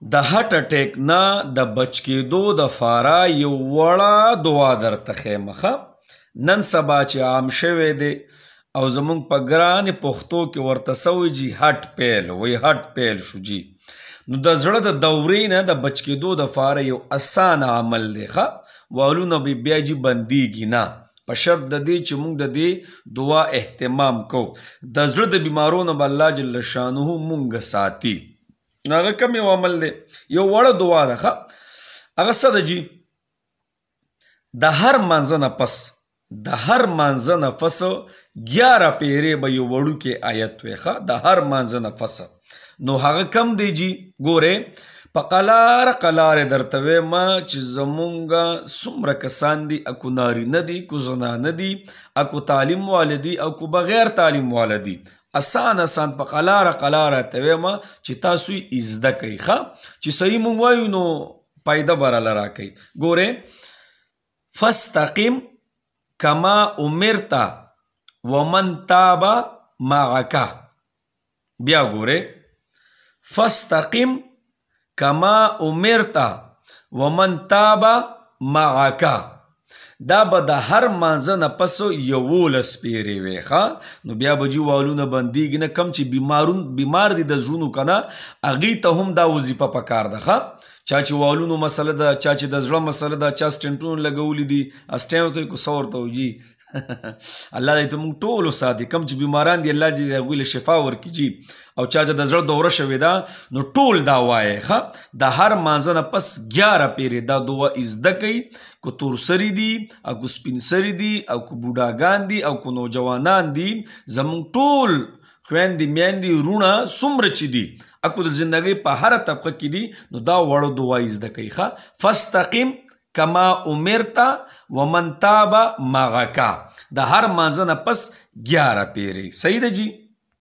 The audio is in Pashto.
د هارت اټیک نه د بچ کېدو دپاره یو وړه دعا درته ښیمه. نن سبا چې عام شوی دی او زمونږ په ګرانې پښتو کې ورته سوی جي هټ پیل وی هټ پیل شو جي. نو د زړه د دورې نه د بچ کېدو دپاره یو اسان عمل دی والونه به بیا جي بندیږي نه، په شرط د دې چې موږ د دې دعا اهتمام کوو. د زړه د بیمارو نه به الله جل شانه موږ ساتي. نو هغه کوم یو عمل دی؟ یو وړه دعا ده هغه څه ده جي؟ د هر مانځه نه پس د هر مانځه نه پس 11 پیرې به یو وړوکی آیت وي د هر مانځه نه پس. نو هغه کم دی جي؟ ګورې په قلاره قلاره درته ویمه چې زمونږ څومره کسان دي اکو نارینه دي کو زنانه دي اکو تعلیم واله دي او کو بغیر تعلیم واله دي اسان په قلاره قلاره ته ویمه چې تاسو یې زده کوئ چې صحیح مونږ وایو نو پایده براله راکوي. ګورې فاستقم کما امرت ومن تاب معک. بیا ګورې فاستقم کما امرت ومن تاب معک. دا به د هر مانځه نه پس 11 پیرې وي نو بیا به جي والونه بندیږي نه. کم چې بیمار دي د زړونو که نه هغوی ته هم دا وظیفه پکار ده چا چې والونو مسله ده، چا چې د زړه مسله ده، چا سټنټونه لګولي دي اسټین ورته کو څه ورته وي جي الله دې ته موږ ټولو ساتي. کم چې بیماران دي الله دې هغوی له شفا ورکړي جي. او چا چې د زړه دوره شوې ده نو ټول دا وایي د هر مانځه نه پس 11 پیرې دا دعا زده کوي. کو تور سري دي او کو سپین سري دي او کو بوډاګان دي او کو نوجوانان دي زمونږ ټول خویندې میندې وروڼه څومره چې دي اکو د زندګۍ په هره طبقه کې دي نو دا وړه دعا زده کوي فاستقم کما امرت ومن تاب معک. د هر مانځه نه پس 11 پیرې. صحیح ده جي؟